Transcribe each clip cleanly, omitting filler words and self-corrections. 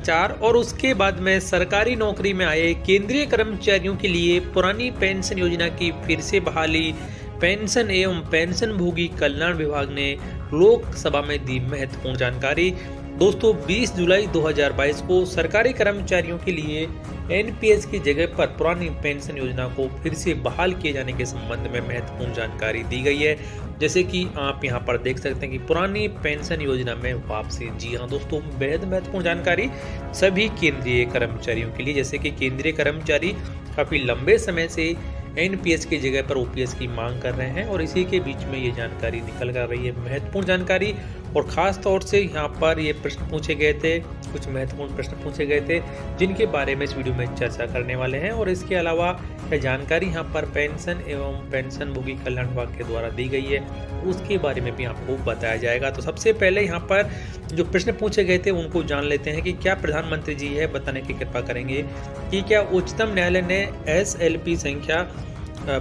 चार और उसके बाद में सरकारी नौकरी में आए केंद्रीय कर्मचारियों के लिए पुरानी पेंशन योजना की फिर से बहाली। पेंशन एवं पेंशन भोगी कल्याण विभाग ने लोकसभा में दी महत्वपूर्ण जानकारी। दोस्तों 20 जुलाई 2022 को सरकारी कर्मचारियों के लिए एनपीएस की जगह पर पुरानी पेंशन योजना को फिर से बहाल किए जाने के संबंध में महत्वपूर्ण जानकारी दी गई है। जैसे कि आप यहां पर देख सकते हैं कि पुरानी पेंशन योजना में वापसी। जी हां दोस्तों, बेहद महत्वपूर्ण जानकारी सभी केंद्रीय कर्मचारियों के लिए। जैसे कि केंद्रीय कर्मचारी काफी लंबे समय से एनपीएस की जगह पर ओपीएस की मांग कर रहे हैं और इसी के बीच में ये जानकारी निकल कर रही है, महत्वपूर्ण जानकारी। और खास तौर से यहाँ पर ये प्रश्न पूछे गए थे, कुछ महत्वपूर्ण प्रश्न पूछे गए थे जिनके बारे में इस वीडियो में चर्चा करने वाले हैं। और इसके अलावा यह जानकारी यहाँ पर पेंशन एवं पेंशन भोगी कल्याण विभाग के द्वारा दी गई है, उसके बारे में भी आपको बताया जाएगा। तो सबसे पहले यहाँ पर जो प्रश्न पूछे गए थे उनको जान लेते हैं कि क्या प्रधानमंत्री जी है बताने की कृपा करेंगे कि क्या उच्चतम न्यायालय ने SLP संख्या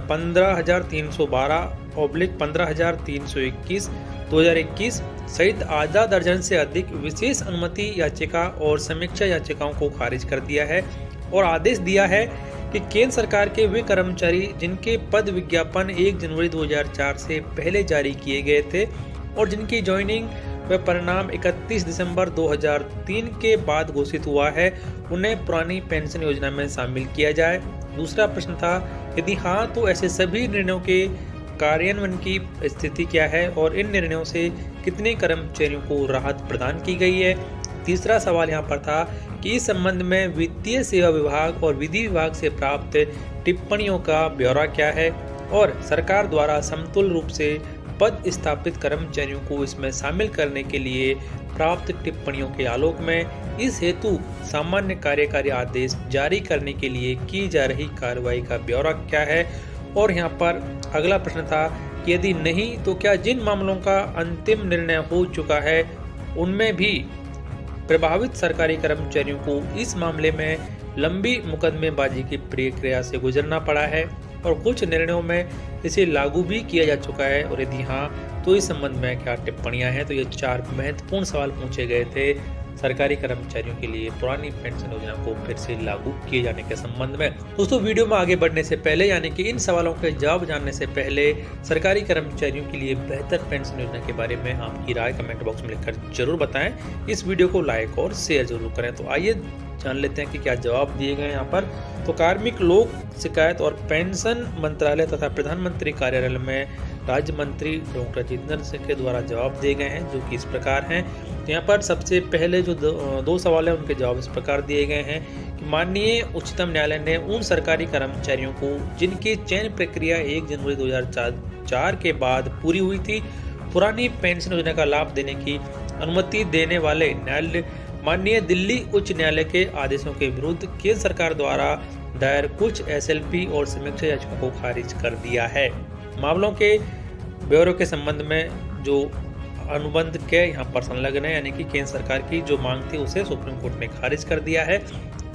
15,312/15,321 2021 सहित आधा दर्जन से अधिक विशेष अनुमति याचिका और समीक्षा याचिकाओं को खारिज कर दिया है और आदेश दिया है कि केंद्र सरकार के वे कर्मचारी जिनके पद विज्ञापन 1 जनवरी 2004 से पहले जारी किए गए थे और जिनकी ज्वाइनिंग व परिणाम 31 दिसंबर 2003 के बाद घोषित हुआ है, उन्हें पुरानी पेंशन योजना में शामिल किया जाए। दूसरा प्रश्न था, यदि हाँ तो ऐसे सभी निर्णयों के कार्यान्वयन की स्थिति क्या है और इन निर्णयों से कितने कर्मचारियों को राहत प्रदान की गई है। तीसरा सवाल यहाँ पर था कि इस संबंध में वित्तीय सेवा विभाग और विधि विभाग से प्राप्त टिप्पणियों का ब्यौरा क्या है और सरकार द्वारा समतुल्य रूप से पद स्थापित कर्मचारियों को इसमें शामिल करने के लिए प्राप्त टिप्पणियों के आलोक में इस हेतु सामान्य कार्यकारी आदेश जारी करने के लिए की जा रही कार्रवाई का ब्यौरा क्या है। और यहाँ पर अगला प्रश्न था कि यदि नहीं तो क्या जिन मामलों का अंतिम निर्णय हो चुका है उनमें भी प्रभावित सरकारी कर्मचारियों को इस मामले में लंबी मुकदमेबाजी की प्रक्रिया से गुजरना पड़ा है और कुछ निर्णयों में इसे लागू भी किया जा चुका है, और यदि हाँ तो इस संबंध में क्या टिप्पणियां हैं। तो ये 4 महत्वपूर्ण सवाल पूछे गए थे सरकारी कर्मचारियों के लिए पुरानी पेंशन योजना को फिर से लागू किए जाने के संबंध में। दोस्तों वीडियो में आगे बढ़ने से पहले यानी कि इन सवालों के जवाब जानने से पहले सरकारी कर्मचारियों के लिए बेहतर पेंशन योजना के बारे में आपकी राय कमेंट बॉक्स में लिखकर जरूर बताएं। इस वीडियो को लाइक और शेयर जरूर करें। तो आइए जान लेते हैं कि क्या जवाब दिए गए यहाँ पर। तो कार्मिक लोक शिकायत और पेंशन मंत्रालय तथा प्रधानमंत्री कार्यालय में राज्य मंत्री डॉक्टर जितेंद्र सिंह के द्वारा जवाब दिए गए हैं, जो कि इस प्रकार हैं। तो यहाँ पर सबसे पहले जो दो सवाल हैं उनके जवाब इस प्रकार दिए गए हैं कि माननीय उच्चतम न्यायालय ने उन सरकारी कर्मचारियों को जिनकी चयन प्रक्रिया 1 जनवरी 2004 के बाद पूरी हुई थी, पुरानी पेंशन योजना का लाभ देने की अनुमति देने वाले न्यायालय माननीय दिल्ली उच्च न्यायालय के आदेशों के विरुद्ध केंद्र सरकार द्वारा दायर कुछ SLP और समीक्षा याचिका को खारिज कर दिया है। मामलों के ब्यौरे के संबंध में जो अनुबंध के यहाँ पर संलग्न है यानी कि केंद्र सरकार की जो मांग थी उसे सुप्रीम कोर्ट ने खारिज कर दिया है।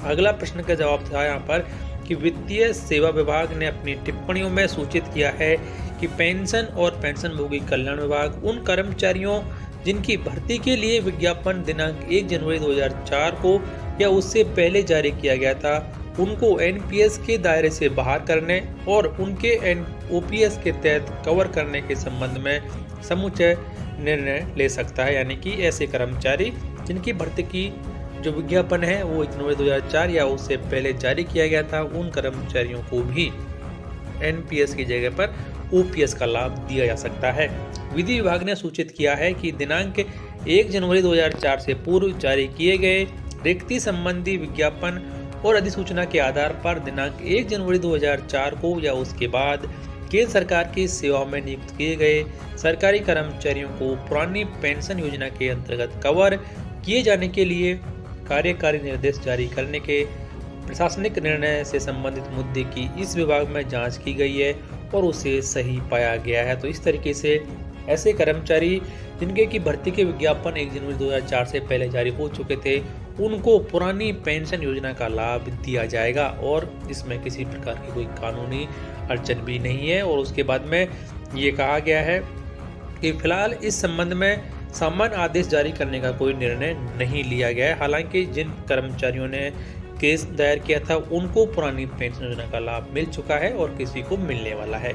अगला प्रश्न का जवाब था यहाँ पर कि वित्तीय सेवा विभाग ने अपनी टिप्पणियों में सूचित किया है कि पेंशन और पेंशन भोगी कल्याण विभाग उन कर्मचारियों जिनकी भर्ती के लिए विज्ञापन दिनांक 1 जनवरी 2004 को या उससे पहले जारी किया गया था, उनको एनपीएस के दायरे से बाहर करने और उनके ओपीएस के तहत कवर करने के संबंध में समुचित निर्णय ले सकता है। यानी कि ऐसे कर्मचारी जिनकी भर्ती की जो विज्ञापन है वो 1 जनवरी 2004 या उससे पहले जारी किया गया था, उन कर्मचारियों को भी एनपीएस की जगह पर ओपीएस का लाभ दिया जा सकता है। विधि विभाग ने सूचित किया है कि दिनांक 1 जनवरी 2004 से पूर्व जारी किए गए रिक्ति संबंधी विज्ञापन और अधिसूचना के आधार पर दिनांक 1 जनवरी 2004 को या उसके बाद केंद्र सरकार की सेवाओं में नियुक्त किए गए सरकारी कर्मचारियों को पुरानी पेंशन योजना के अंतर्गत कवर किए जाने के लिए कार्यकारी निर्देश जारी करने के प्रशासनिक निर्णय से संबंधित मुद्दे की इस विभाग में जांच की गई है और उसे सही पाया गया है। तो इस तरीके से ऐसे कर्मचारी जिनके की भर्ती के विज्ञापन 1 जनवरी 2004 से पहले जारी हो चुके थे, उनको पुरानी पेंशन योजना का लाभ दिया जाएगा और इसमें किसी प्रकार की कोई कानूनी अड़चन भी नहीं है। और उसके बाद में ये कहा गया है कि फिलहाल इस संबंध में सामान्य आदेश जारी करने का कोई निर्णय नहीं लिया गया है। हालांकि जिन कर्मचारियों ने केस दायर किया था उनको पुरानी पेंशन योजना का लाभ मिल चुका है और किसी को मिलने वाला है।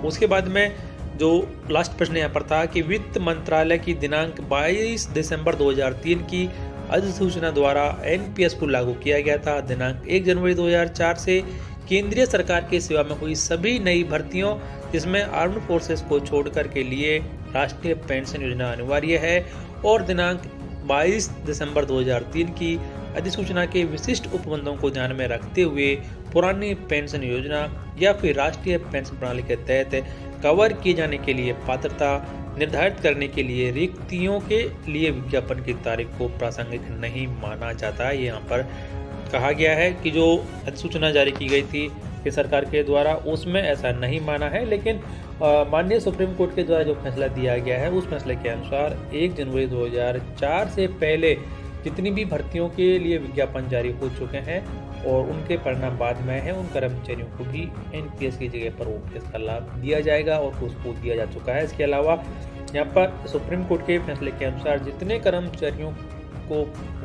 उसके बाद में जो लास्ट प्रश्न यहाँ पर था कि वित्त मंत्रालय की दिनांक 22 दिसंबर 2003 की अधिसूचना द्वारा एनपीएस को लागू किया गया था। दिनांक 1 जनवरी 2004 से केंद्रीय सरकार की सेवा में हुई सभी नई भर्तियों जिसमें आर्म्ड फोर्सेस को छोड़कर के लिए राष्ट्रीय पेंशन योजना अनिवार्य है और दिनांक 22 दिसंबर 2003 की अधिसूचना के विशिष्ट उपबंधों को ध्यान में रखते हुए पुरानी पेंशन योजना या फिर राष्ट्रीय पेंशन प्रणाली के तहत कवर किए जाने के लिए पात्रता निर्धारित करने के लिए रिक्तियों के लिए विज्ञापन की तारीख को प्रासंगिक नहीं माना जाता है। यहाँ पर कहा गया है कि जो अधिसूचना जारी की गई थी कि सरकार के द्वारा उसमें ऐसा नहीं माना है, लेकिन माननीय सुप्रीम कोर्ट के द्वारा जो फैसला दिया गया है उस फैसले के अनुसार 1 जनवरी 2004 से पहले जितनी भी भर्तियों के लिए विज्ञापन जारी हो चुके हैं और उनके परिणाम बाद में है, उन कर्मचारियों को भी एनपीएस की जगह पर ओपीएस का लाभ दिया जाएगा और उसको दिया जा चुका है। इसके अलावा यहाँ पर सुप्रीम कोर्ट के फैसले के अनुसार जितने कर्मचारियों को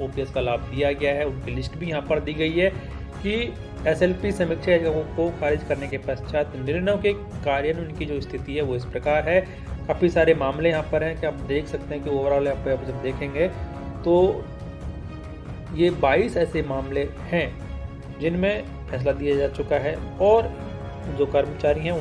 ओपीएस का लाभ दिया गया है उनकी लिस्ट भी यहाँ पर दी गई है कि एसएलपी समीक्षा याचिकाओं को खारिज करने के पश्चात निर्णयों के कार्यान्वयन की जो स्थिति है वो इस प्रकार है। काफ़ी सारे मामले यहाँ पर हैं कि आप देख सकते हैं कि ओवरऑल यहाँ पर जब देखेंगे तो ये 22 ऐसे मामले हैं जिनमें फैसला दिया जा चुका है और जो कर्मचारी हैं